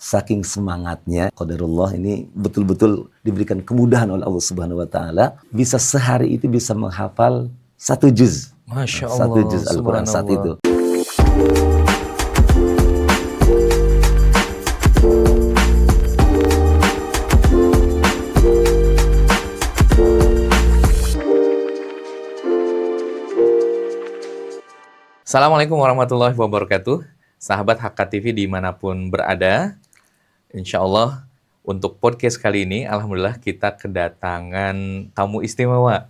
saking semangatnya, qadarullah ini betul-betul diberikan kemudahan oleh Allah Subhanahu wa taala, bisa sehari itu bisa menghafal 1 juz. Masya Allah, 1 juz Al-Quran saat itu. Assalamualaikum warahmatullahi wabarakatuh. Sahabat HK TV dimanapun berada, insya Allah untuk podcast kali ini, alhamdulillah kita kedatangan tamu istimewa.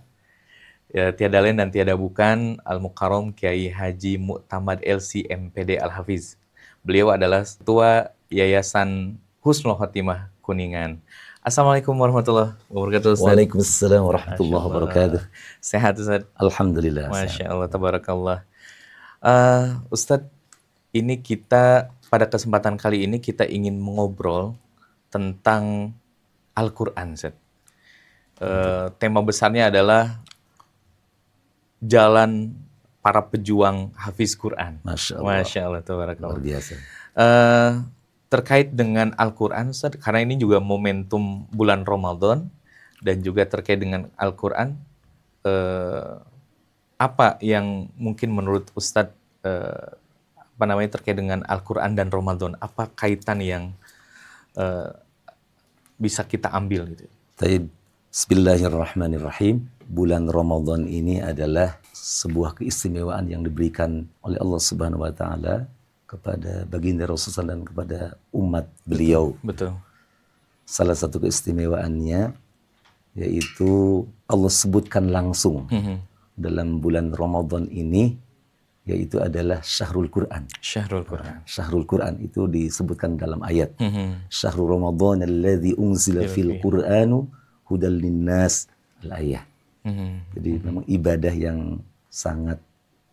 Ya, tiada lain dan tiada bukan Al-Mukarram Kiai Haji Mu'tamad LC MPD Al-Hafiz. Beliau adalah Ketua Yayasan Husnul Khotimah Kuningan. Assalamualaikum warahmatullahi wabarakatuh, Ustaz. Waalaikumsalam warahmatullahi wabarakatuh. Sehat, Ustaz? Alhamdulillah. Masya Allah, tabarakallah. Ustadz, ini kita pada kesempatan kali ini kita ingin mengobrol tentang Al-Quran, Ustadz. Tema besarnya adalah jalan para pejuang hafiz Quran. Masya Allah. Masya Allah, tabarakallah. Luar biasa. Terkait dengan Al-Quran, Ustadz, karena ini juga momentum bulan Ramadan dan juga terkait dengan Al-Quran, apa yang mungkin menurut Ustadz terkait dengan Al-Quran dan Ramadan? Apa kaitan yang bisa kita ambil gitu? Taib. Bismillahirrahmanirrahim. Bulan Ramadan ini adalah sebuah keistimewaan yang diberikan oleh Allah Subhanahu wa taala kepada baginda Rasulullah dan kepada umat beliau. Betul. Salah satu keistimewaannya yaitu Allah sebutkan langsung dalam bulan Ramadan ini, yaitu adalah Syahrul Quran. Syahrul Quran. Syahrul Quran itu disebutkan dalam ayat. Syahrul Ramadan alladzi unzila fil Qur'anu hudal linnas al-ayah. Jadi memang ibadah yang sangat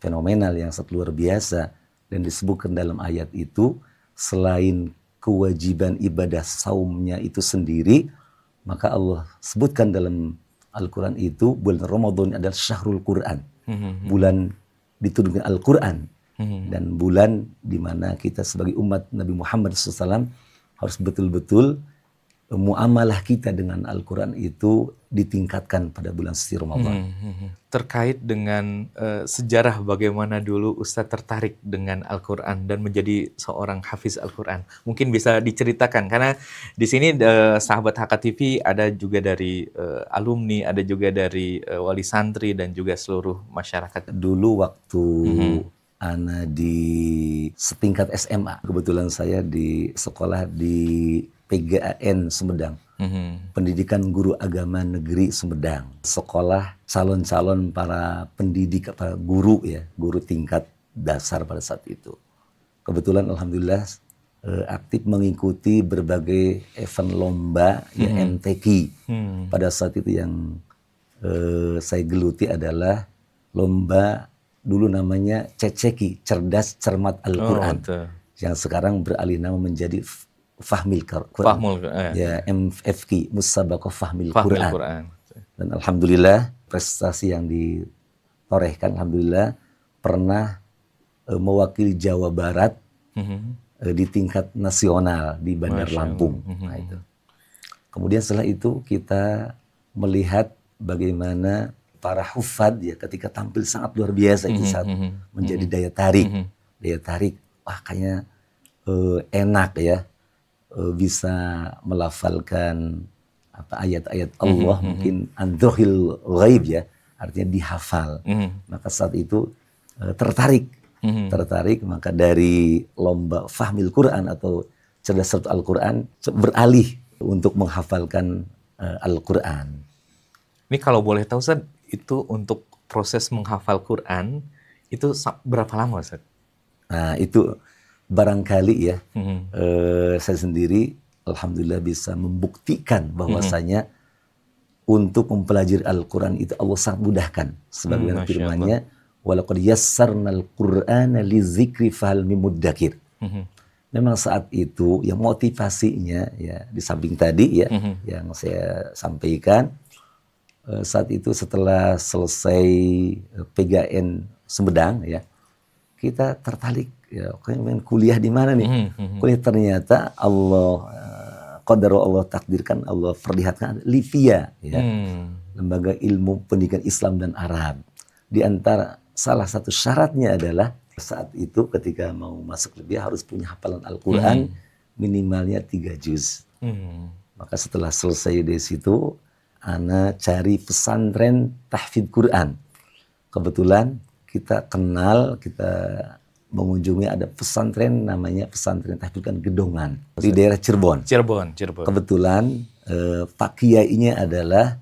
fenomenal, yang sangat luar biasa, dan disebutkan dalam ayat itu selain kewajiban ibadah saumnya itu sendiri, maka Allah sebutkan dalam Al-Quran itu bulan Ramadan adalah Syahrul Quran. Bulan diturunkan Al-Quran. Dan bulan di mana kita sebagai umat Nabi Muhammad SAW harus betul-betul muamalah kita dengan Al-Quran itu ditingkatkan pada bulan suci Ramadan. Terkait dengan sejarah bagaimana dulu Ustadz tertarik dengan Al-Quran dan menjadi seorang hafiz Al-Quran. Mungkin bisa diceritakan, karena di sini sahabat HK TV ada juga dari alumni, ada juga dari wali santri dan juga seluruh masyarakat. Dulu waktu ana di setingkat SMA, kebetulan saya di sekolah di PGAN Sumedang, Pendidikan Guru Agama Negeri Sumedang, sekolah calon-calon para pendidik, para guru ya, guru tingkat dasar pada saat itu. Kebetulan alhamdulillah aktif mengikuti berbagai event lomba ya, MTQ. Pada saat itu yang saya geluti adalah lomba dulu namanya Ceceki, Cerdas Cermat Al-Quran, yang sekarang beralih nama menjadi Fahmil Quran. Ya, MFQ, Musabaqah Fahmil Quran. Dan alhamdulillah prestasi yang ditorehkan, alhamdulillah pernah mewakili Jawa Barat di tingkat nasional di Bandar Lampung. Nah, itu. Kemudian setelah itu kita melihat bagaimana para hufad ya ketika tampil sangat luar biasa itu saat menjadi daya tarik. Daya tarik, wah kayaknya enak ya. Bisa melafalkan ayat-ayat Allah, mungkin androhil ghaib ya, artinya dihafal. Maka saat itu tertarik, maka dari lomba Fahmil Quran atau Cerdas Cermat Al-Quran beralih untuk menghafalkan Al-Quran. Ini kalau boleh tahu, Ustaz, itu untuk proses menghafal Quran itu berapa lama, Ustaz? Nah itu barangkali ya, saya sendiri alhamdulillah bisa membuktikan bahwasanya untuk mempelajari Al-Quran itu Allah sangat mudahkan. Sebagaimana firman-Nya, walaqad yassarnal Qur'ana lizikri fahal mimuddakir. Memang saat itu yang motivasinya ya di samping tadi ya yang saya sampaikan, saat itu setelah selesai PGAN Sumedang ya, kita tertarik ya pengen kuliah di mana nih? Kuliah ternyata Allah qadar Allah takdirkan, Allah perlihatkan Livia ya. Lembaga Ilmu Pendidikan Islam dan Arab. Di antara salah satu syaratnya adalah saat itu ketika mau masuk Libya harus punya hafalan Al-Quran minimalnya 3 juz. Maka setelah selesai dari situ, ana cari pesantren tahfidz Quran. Kebetulan kita kenal, kita mengunjungi ada pesantren namanya pesantren tahfidz Quran Gedongan di daerah Cirebon. Cirebon. Kebetulan Pak Kiainya adalah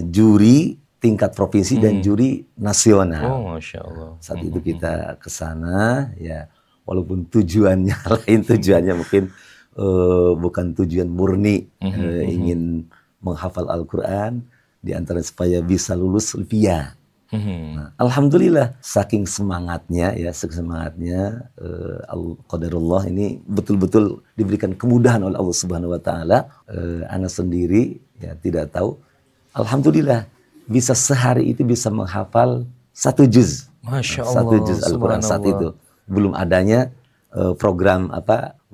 juri tingkat provinsi dan juri nasional. Oh, Masya Allah. Saat itu kita ke sana, ya walaupun tujuannya lain, tujuannya mungkin bukan tujuan murni ingin menghafal Al-Quran, di antara supaya bisa lulus Livia. Nah, alhamdulillah, saking semangatnya, qadarullah ini betul-betul diberikan kemudahan oleh Allah Subhanahu Wa Taala. Ana sendiri ya tidak tahu, alhamdulillah bisa sehari itu bisa menghafal 1 juz. Masya Allah. 1 juz Al-Quran saat itu. Belum adanya program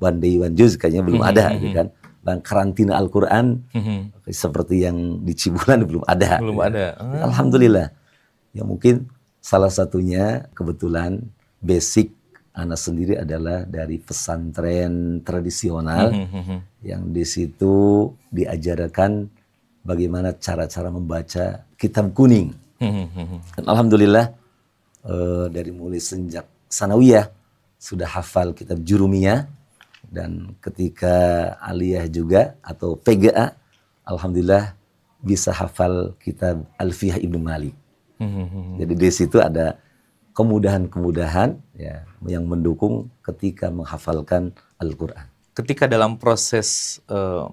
one day one juz, kayaknya belum ada gitu kan. Dan karantina Al-Quran seperti yang di Cibulan belum ada. Belum ada. Alhamdulillah. Ya mungkin salah satunya kebetulan basic anak sendiri adalah dari pesantren tradisional yang di situ diajarkan bagaimana cara-cara membaca kitab kuning. Dan alhamdulillah dari mulai sejak sanawiyah sudah hafal kitab Jurumiyah, dan ketika aliyah juga atau PGA alhamdulillah bisa hafal kitab Alfiyah Ibnu Malik. Jadi di situ ada kemudahan-kemudahan ya yang mendukung ketika menghafalkan Al-Quran. Ketika dalam proses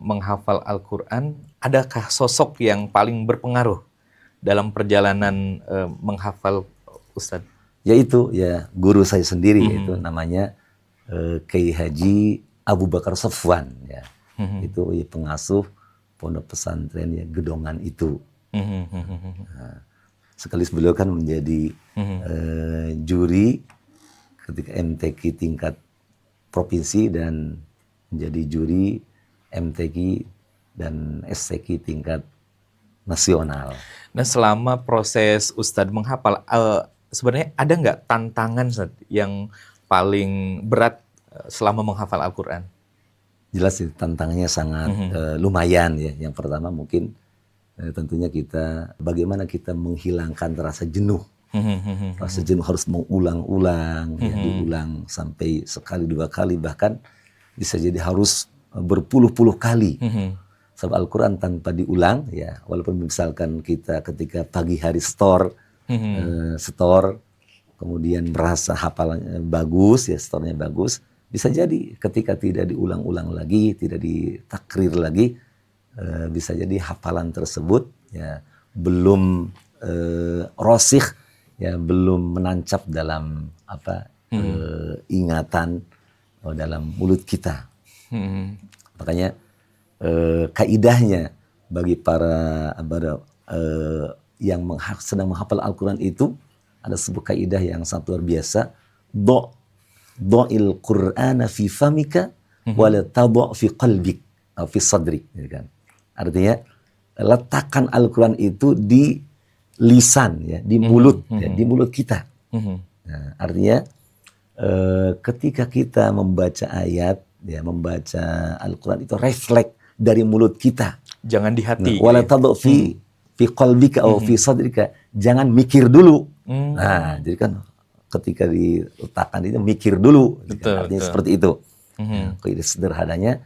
menghafal Al-Quran, adakah sosok yang paling berpengaruh dalam perjalanan menghafal Ustadz? Yaitu ya guru saya sendiri, yaitu namanya Kiai Haji Abu Bakar Sofwan ya. Itu ya, pengasuh pondok pesantren ya Gedongan itu. Nah, sekali beliau kan menjadi juri ketika MTQ tingkat provinsi dan menjadi juri MTQ dan STQ tingkat nasional. Nah, selama proses Ustadz menghafal, sebenarnya ada nggak tantangan yang paling berat selama menghafal Al-Quran? Jelas sih, tantangannya sangat lumayan ya. Yang pertama mungkin tentunya kita bagaimana kita menghilangkan rasa jenuh. Rasa jenuh harus mengulang-ulang, ya, diulang sampai sekali, 2 kali, bahkan bisa jadi harus berpuluh-puluh kali. Sebab Al-Quran tanpa diulang, ya walaupun misalkan kita ketika pagi hari store, kemudian merasa hafalannya bagus, ya storenya bagus, bisa jadi ketika tidak diulang-ulang lagi, tidak ditakrir lagi, bisa jadi hafalan tersebut ya belum rosikh, ya belum menancap dalam ingatan dalam mulut kita. Makanya kaidahnya bagi para yang sedang menghafal Al-Quran itu ada sebuah kaidah yang sangat luar biasa. Do'il Qur'ana fi famika wa la tado' fi qalbik atau fi sadrik, gitu kan. Artinya letakkan Al-Quran itu di lisan, ya, di mulut, ya, di mulut kita. Nah, artinya ketika kita membaca ayat, ya, membaca Al-Quran itu refleks dari mulut kita. Jangan di hati. Wala tadu fi qalbika atau fi sadrika. Jangan mikir dulu. Nah, jadi kan ketika diletakkan itu mikir dulu. Betul, artinya betul. seperti itu. Sederhananya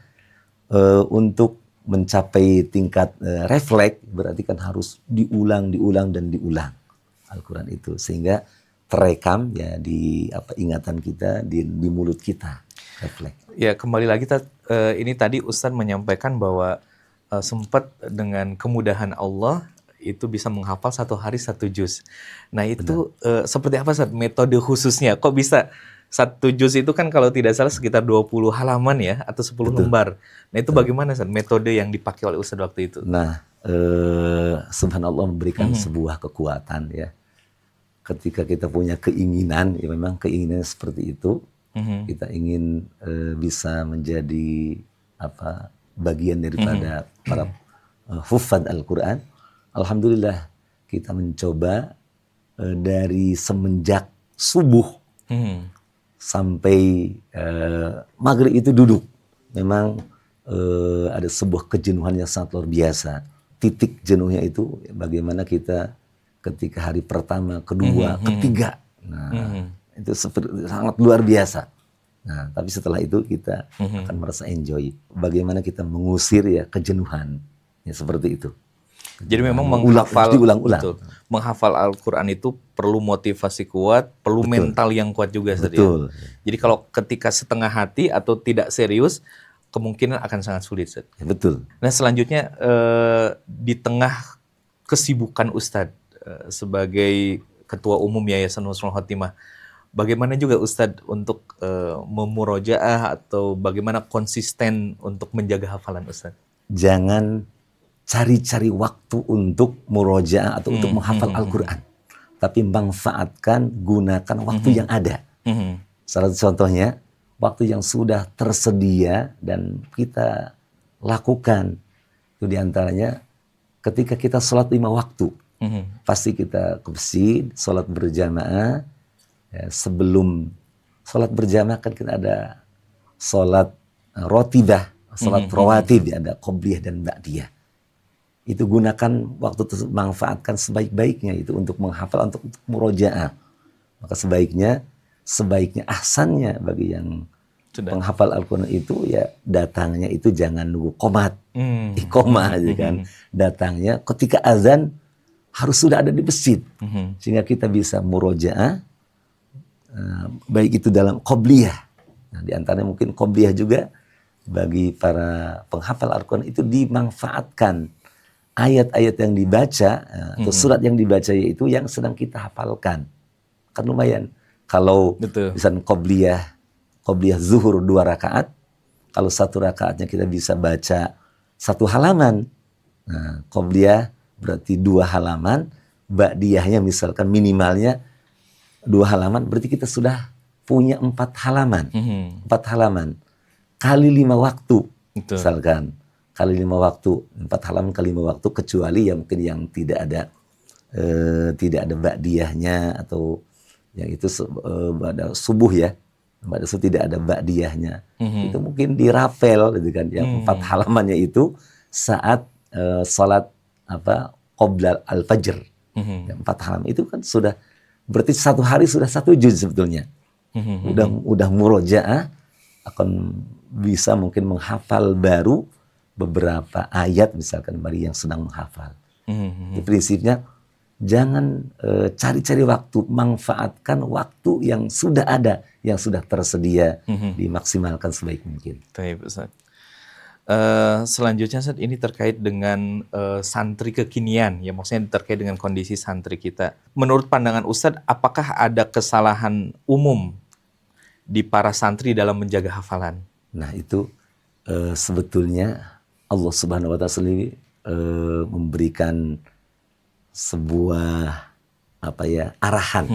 untuk mencapai tingkat refleks berarti kan harus diulang dan diulang Al-Quran itu sehingga terekam ya di ingatan kita, di mulut kita, refleks. Ya, kembali lagi ini tadi Ustadz menyampaikan bahwa sempat dengan kemudahan Allah itu bisa menghafal 1 hari 1 juz. Nah, itu seperti apa Ustadz metode khususnya? Kok bisa 1 juz itu kan kalau tidak salah sekitar 20 halaman ya, atau 10 lembar. Nah, itu bagaimana Ustadz metode yang dipakai oleh Ustadz waktu itu? Nah, subhanallah memberikan sebuah kekuatan ya. Ketika kita punya keinginan, ya memang keinginan seperti itu, Kita ingin bisa menjadi bagian daripada para huffaz Al-Quran. Alhamdulillah kita mencoba dari semenjak subuh sampai maghrib itu duduk. Memang ada sebuah kejenuhan yang sangat luar biasa. Titik jenuhnya itu bagaimana kita ketika hari pertama, kedua, ketiga. Nah, itu sangat luar biasa. Nah, tapi setelah itu kita akan merasa enjoy. Bagaimana kita mengusir ya kejenuhan. Ya seperti itu. Jadi memang menghafal Al-Quran itu perlu motivasi kuat, perlu mental yang kuat juga. Betul. Jadi kalau ketika setengah hati atau tidak serius, kemungkinan akan sangat sulit. Ya, betul. Nah selanjutnya di tengah kesibukan Ustadz sebagai Ketua Umum Yayasan Husnul Khotimah, bagaimana juga Ustadz untuk memurojaah atau bagaimana konsisten untuk menjaga hafalan Ustadz? Jangan cari-cari waktu untuk murojaah atau untuk menghafal Al-Quran. Tapi manfaatkan, gunakan waktu yang ada. Salah satu contohnya, waktu yang sudah tersedia dan kita lakukan. Itu diantaranya ketika kita sholat 5 waktu. Pasti kita ke masjid, sholat berjamaah. Ya, sebelum sholat berjamaah kan kita ada sholat rotibah, sholat rawatib, ada qobliyah dan ba'diyah. Itu gunakan waktu tersebut, manfaatkan sebaik-baiknya itu untuk menghafal, untuk murojaah. Maka sebaiknya ahsannya bagi yang menghafal Al-Quran itu ya datangnya itu jangan nunggu qomat, iqomah aja kan. Datangnya ketika azan harus sudah ada di masjid. Sehingga kita bisa murojaah, baik itu dalam qobliyah. Nah, di antaranya mungkin qobliyah juga bagi para penghafal Al-Quran itu dimanfaatkan. Ayat-ayat yang dibaca atau surat yang dibaca yaitu yang sedang kita hafalkan. Kan lumayan. Kalau misalnya qobliyah zuhur 2 rakaat, kalau 1 rakaatnya kita bisa baca 1 halaman. Nah, qobliyah berarti 2 halaman, ba'diyahnya misalkan minimalnya 2 halaman, berarti kita sudah punya 4 halaman. 4 halaman kali 5 waktu. Misalkan kali 5 waktu, 4 halaman kali 5 waktu, kecuali yang mungkin yang tidak ada ba'diyahnya atau yang itu pada subuh ya, pada subuh tidak ada ba'diyahnya. Itu mungkin dirapel gitu kan, yang 4 halamannya itu saat salat qabla al-fajr. Yang 4 halaman itu kan sudah berarti 1 hari sudah 1 juz sebetulnya. Udah murojaah, akan bisa mungkin menghafal baru beberapa ayat misalkan bagi yang sedang menghafal. Di prinsipnya jangan cari-cari waktu, manfaatkan waktu yang sudah ada, yang sudah tersedia, dimaksimalkan sebaik mungkin. Baik, Ustaz. Selanjutnya Ustaz, ini terkait dengan santri kekinian, ya maksudnya terkait dengan kondisi santri kita. Menurut pandangan Ustaz, apakah ada kesalahan umum di para santri dalam menjaga hafalan? Nah itu sebetulnya Allah Subhanahu wa Ta'ala sendiri memberikan sebuah arahan.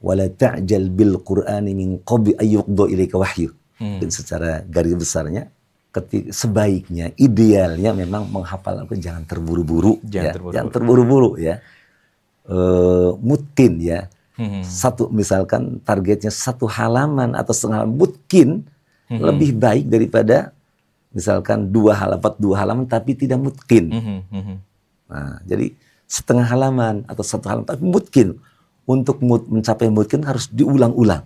Wala ta'jal bil Qur'ani min qabli an yuqda ilaika wahyu. Dan secara garis besarnya sebaiknya, idealnya memang menghafal Al-Quran jangan terburu-buru, jangan terburu-buru ya. Mungkin ya. Misalkan targetnya 1 halaman atau setengah halaman, mungkin lebih baik daripada misalkan 2 halaman tapi tidak mungkin. Nah, jadi setengah halaman atau 1 halaman tapi mungkin. Untuk mencapai mungkin harus diulang-ulang.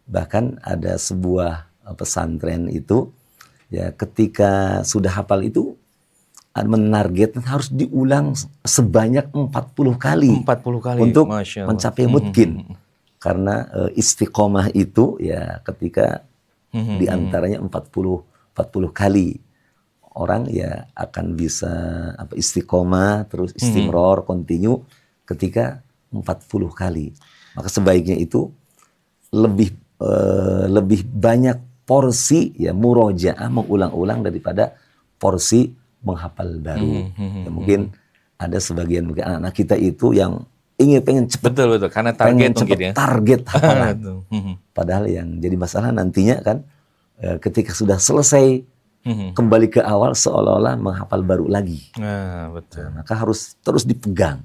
Bahkan ada sebuah pesantren itu ya ketika sudah hafal itu menargetkan harus diulang sebanyak 40 kali. 40 kali untuk mencapai mungkin. Karena istiqomah itu ya ketika diantaranya 40 kali orang ya akan bisa istiqomah terus istimror continue ketika 40 kali. Maka sebaiknya itu lebih banyak porsi ya murojaah mengulang-ulang daripada porsi menghafal baru. Ya, mungkin ada sebagian mungkin anak-anak kita itu yang pengen cepet, Betul, karena pengen target mungkin cepet ya. target hafalan. Betul. Padahal yang jadi masalah nantinya kan ketika sudah selesai Mhm. kembali ke awal seolah-olah menghafal baru lagi. Nah, betul. Maka harus terus dipegang.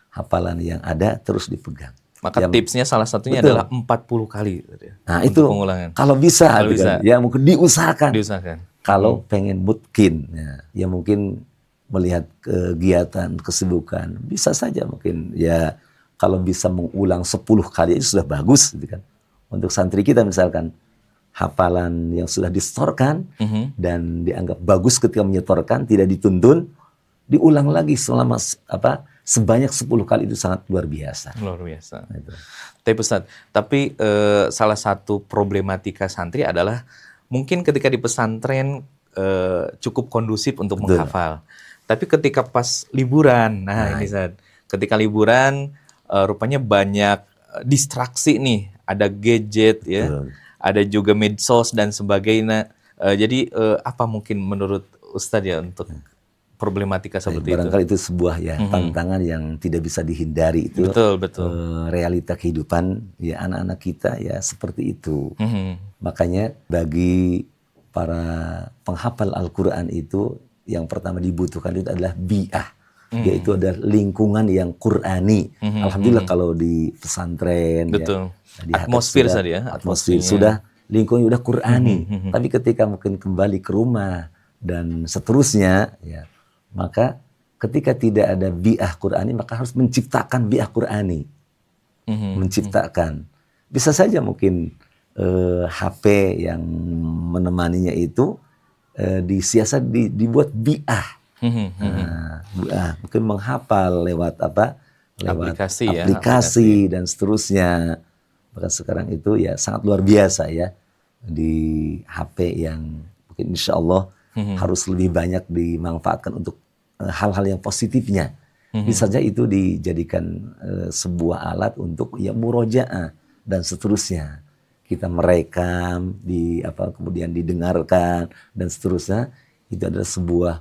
Hafalan yang ada terus dipegang. Maka Ya, tipsnya salah satunya betul. adalah 40 kali tadi ya, Nah untuk itu pengulangan. kalau bisa, Kalau gitu bisa. kan. Ya mungkin diusahakan. Diusahakan. Kalau pengen mungkin, ya mungkin melihat kegiatan, kesibukan, bisa saja mungkin ya kalau bisa mengulang 10 kali itu sudah bagus, gitu kan. Untuk santri kita misalkan hafalan yang sudah disetorkan dan dianggap bagus ketika menyetorkan, tidak dituntun, diulang lagi selama sebanyak 10 kali itu sangat luar biasa. Luar biasa. Itu. Tapi salah satu problematika santri adalah mungkin ketika di pesantren cukup kondusif untuk Betul. menghafal. Tapi ketika pas liburan, ini Ustaz, ketika liburan rupanya banyak distraksi nih, ada gadget ya, Betul. ada juga medsos dan sebagainya. Jadi apa mungkin menurut Ustaz ya untuk problematika seperti itu? Barangkali itu sebuah tantangan yang tidak bisa dihindari, itu Betul. realita kehidupan ya anak-anak kita ya seperti itu. Mhm. Makanya bagi para penghafal Al-Quran itu yang pertama dibutuhkan itu adalah bi'ah, yaitu adalah lingkungan yang Qur'ani. Alhamdulillah kalau di pesantren Betul. ya, di Atmosfer sudah, tadi ya, atmosfer atmosfernya. sudah lingkungan udah Qur'ani. Tapi ketika mungkin kembali ke rumah dan seterusnya ya, maka ketika tidak ada bi'ah Qur'ani maka harus menciptakan bi'ah Qur'ani. Menciptakan. Bisa saja mungkin HP yang menemaninya itu disiasat dibuat bi'ah. Mungkin menghafal lewat aplikasi dan seterusnya. Bahkan sekarang itu ya sangat luar biasa ya di HP yang mungkin insya Allah harus lebih banyak dimanfaatkan untuk hal-hal yang positifnya. Bisa saja itu dijadikan sebuah alat untuk ya murojaah dan seterusnya. Kita merekam, kemudian didengarkan dan seterusnya. Itu adalah sebuah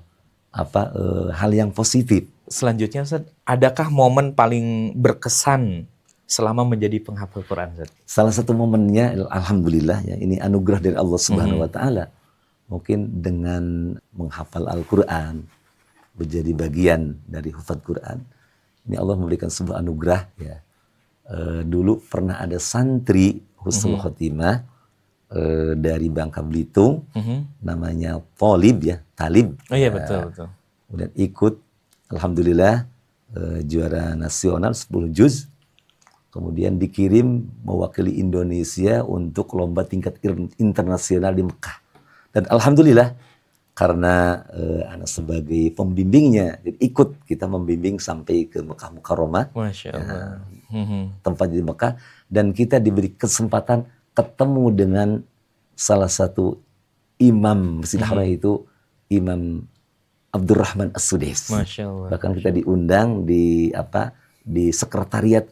hal yang positif. Selanjutnya Ustaz, adakah momen paling berkesan selama menjadi penghafal Quran Ustaz? Salah satu momennya alhamdulillah ya, ini anugerah dari Allah Subhanahu wa taala. Mungkin dengan menghafal Al-Qur'an, menjadi bagian dari hufaz Quran. Ini Allah memberikan sebuah anugerah ya. Dulu pernah ada santri Husnul Khotimah dari Bangka Belitung, namanya Talib. Oh iya, betul. Kemudian ikut, alhamdulillah juara nasional 10 juz. Kemudian dikirim mewakili Indonesia untuk lomba tingkat internasional di Mekah. Dan alhamdulillah karena anak sebagai pembimbingnya, ikut kita membimbing sampai ke Mekah Mukarramah. Masya Allah. Tempat di Mekah, dan kita diberi kesempatan ketemu dengan salah satu imam Masjidil Haram, yaitu Imam Abdurrahman As-Sudais. Masya Allah. Bahkan kita diundang di sekretariat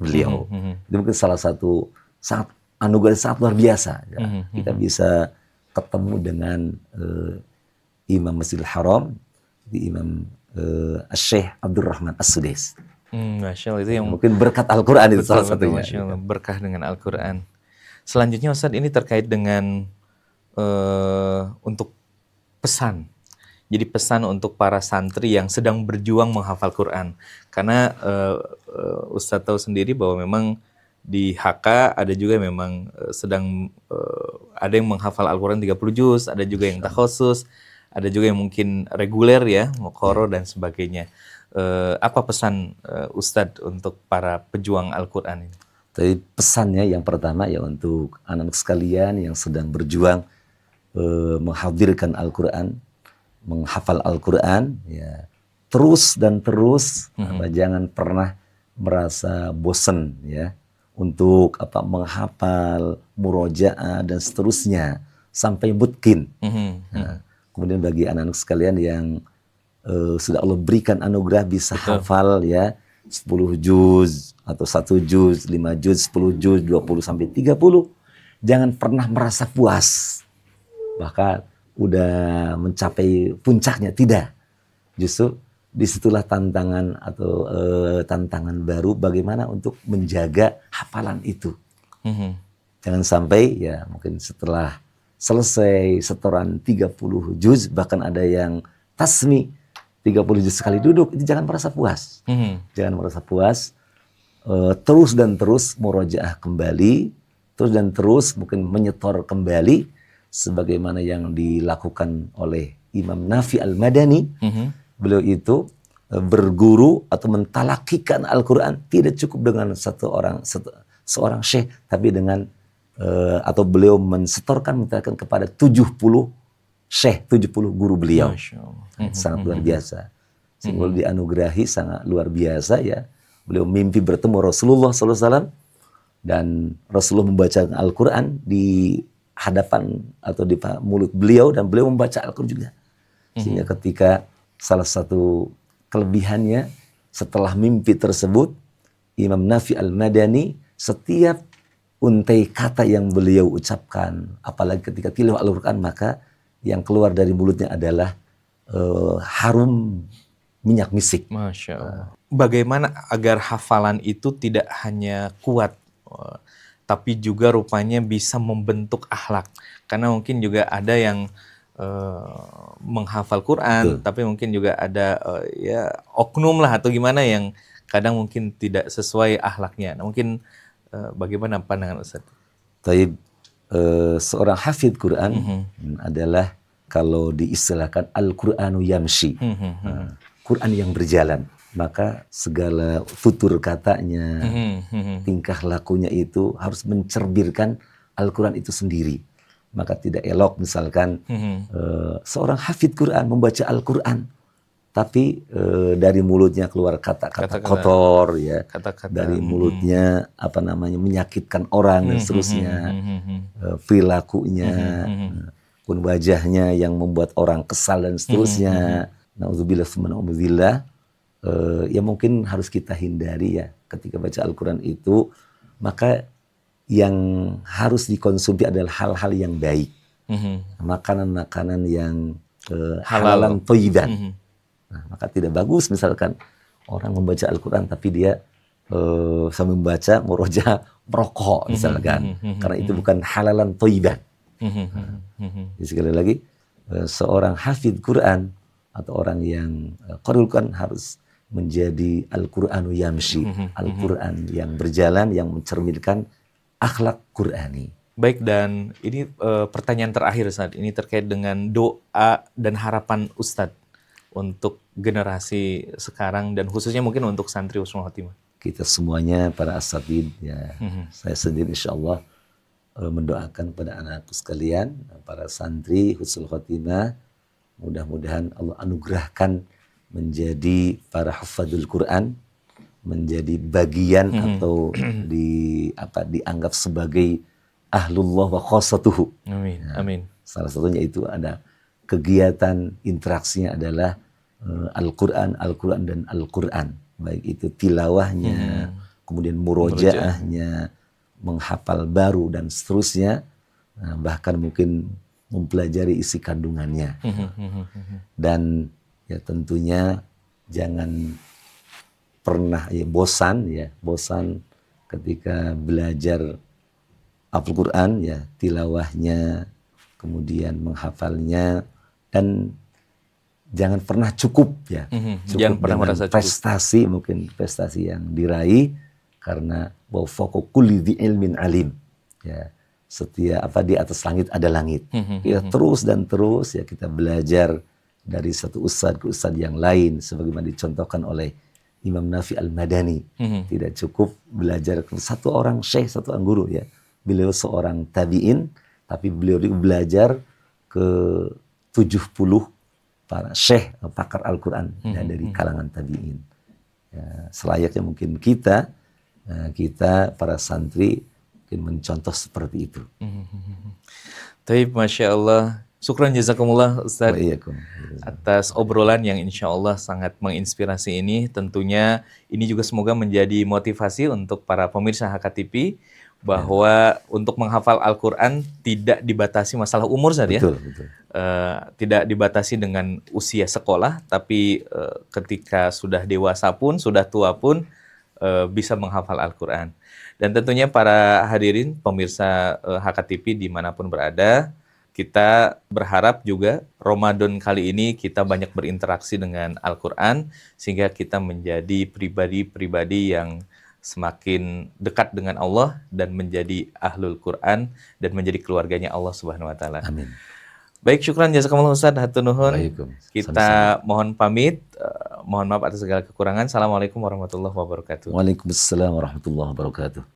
beliau. Itu mungkin salah satu sangat anugerah sangat luar biasa. Ya. Kita bisa ketemu dengan Imam Masjidil Haram, di Imam Syekh Abdurrahman As-Sudais. Masya Allah, itu yang mungkin berkat Al-Quran itu salah satunya. Masya Allah, berkah dengan Al-Quran. Selanjutnya Ustaz, ini terkait dengan untuk pesan. Jadi pesan untuk para santri yang sedang berjuang menghafal Quran. Karena Ustaz tahu sendiri bahwa memang di HK ada juga memang sedang ada yang menghafal Al-Quran 30 juz, ada juga yang takhusus, ada juga yang mungkin reguler ya, muqarrar dan sebagainya. Apa pesan Ustadz untuk para pejuang Al-Quran ini? Tapi pesannya yang pertama ya untuk anak-anak sekalian yang sedang berjuang menghadirkan Al-Quran, menghafal Al-Quran, ya terus dan terus, jangan pernah merasa bosan ya untuk menghafal, murojaah dan seterusnya sampai mutkin. Nah, kemudian bagi anak-anak sekalian yang sudah Allah berikan anugerah bisa hafal ya 10 juz atau 1 juz, 5 juz, 10 juz, 20 sampai 30, jangan pernah merasa puas. Bahkan udah mencapai puncaknya, tidak. Justru disitulah tantangan atau tantangan baru bagaimana untuk menjaga hafalan itu. Jangan sampai ya mungkin setelah selesai setoran 30 juz, bahkan ada yang tasmi 30 juz sekali duduk, itu jangan merasa puas. Jangan merasa puas, terus dan terus murojaah kembali, terus dan terus mungkin menyetor kembali, sebagaimana yang dilakukan oleh Imam Nafi Al-Madani. Beliau itu berguru atau mentalakikan Al-Quran tidak cukup dengan seorang syekh, tapi dengan atau beliau mensetorkan kepada 70 syekh, 70 guru beliau. Sangat luar biasa. Sehingga dianugerahi sangat luar biasa ya. Beliau mimpi bertemu Rasulullah SAW dan Rasulullah membaca Al-Quran di hadapan atau di mulut beliau dan beliau membaca Al-Quran juga. Sehingga ketika salah satu kelebihannya setelah mimpi tersebut, Imam Nafi Al-Madani setiap untai kata yang beliau ucapkan, apalagi ketika tilawah Al-Quran, maka yang keluar dari mulutnya adalah harum minyak misik. Masya Allah. Bagaimana agar hafalan itu tidak hanya kuat, tapi juga rupanya bisa membentuk akhlak? Karena mungkin juga ada yang menghafal Quran, tapi mungkin juga ada ya oknum lah atau gimana yang kadang mungkin tidak sesuai akhlaknya. Nah, mungkin bagaimana pandangan Ustaz? Taib, seorang hafidh Quran adalah kalau diistilahkan Al-Qur'anu yamshi, Quran yang berjalan. Maka segala tutur katanya, tingkah lakunya itu harus mencerminkan Al-Quran itu sendiri. Maka tidak elok misalkan seorang hafidh Quran membaca Al-Quran, tapi dari mulutnya keluar kata-kata kotor, ya, dari mulutnya menyakitkan orang dan seterusnya, perilakunya, pun wajahnya yang membuat orang kesal dan seterusnya. Na'udzubillah tsumma na'udzubillah. Ya mungkin harus kita hindari ya ketika baca Al-Quran itu. Maka yang harus dikonsumsi adalah hal-hal yang baik, makanan-makanan yang halalan thayyiban. Nah, maka tidak bagus misalkan orang membaca Al-Quran tapi dia sambil membaca murojaah merokok misalkan, karena itu bukan halalan thayyiban. Jadi sekali lagi, seorang hafidh Quran atau orang yang qari'ul Quran harus menjadi Al-Qur'anu yamshi, Al-Quran yang berjalan, yang mencerminkan akhlak Qur'ani. Baik, dan ini pertanyaan terakhir Ustaz, ini terkait dengan doa dan harapan Ustadz untuk generasi sekarang dan khususnya mungkin untuk santri Husnul Khotimah. Kita semuanya para asatidz ya, saya sendiri insyaallah mendoakan pada anakku sekalian, para santri Husnul Khotimah, mudah-mudahan Allah anugerahkan menjadi para hafadzul Quran, menjadi bagian atau dianggap sebagai ahlullah wa khossatuhu. Amin. Nah, Amin. salah satunya itu ada kegiatan interaksinya adalah Al-Quran dan Al-Quran. Baik itu tilawahnya, kemudian murojaahnya, menghafal baru dan seterusnya. Nah, bahkan mungkin mempelajari isi kandungannya. Dan ya tentunya jangan pernah bosan ketika belajar Al-Quran ya, tilawahnya, kemudian menghafalnya, dan jangan pernah cukup ya. Cukup jangan pernah dengan merasa cukup. prestasi, mungkin prestasi yang diraih, karena wa fawqa kulli dzi ilmin alim. Ya, setiap di atas langit ada langit. Kita terus dan terus ya kita belajar dari satu ustadz ke ustadz yang lain, sebagaimana dicontohkan oleh Imam Nafi Al-Madani. Tidak cukup belajar ke satu orang syekh, satu orang guru ya. Beliau seorang tabi'in, tapi beliau belajar ke 70 para syekh, pakar Al-Quran dari kalangan tabi'in. Ya, selayaknya mungkin kita para santri mungkin mencontoh seperti itu. Taib, Masya Allah. Syukran jazakumullah Ustaz Waalaikumsalam. atas obrolan yang insya Allah sangat menginspirasi ini. Tentunya ini juga semoga menjadi motivasi untuk para pemirsa HKTV bahwa untuk menghafal Al-Quran tidak dibatasi masalah umur saja, Betul, betul. tidak dibatasi dengan usia sekolah, tapi ketika sudah dewasa pun, sudah tua pun bisa menghafal Al-Quran. Dan tentunya para hadirin pemirsa HKTV dimanapun berada, kita berharap juga Ramadan kali ini kita banyak berinteraksi dengan Al-Quran sehingga kita menjadi pribadi-pribadi yang semakin dekat dengan Allah dan menjadi ahlul Quran dan menjadi keluarganya Allah Subhanahu wa taala. Amin. Baik, syukran jazakumullah Ustaz, hatur nuhun. Waalaikumsalam. Kita mohon pamit, mohon maaf atas segala kekurangan. Assalamualaikum warahmatullahi wabarakatuh. Waalaikumsalam warahmatullahi wabarakatuh.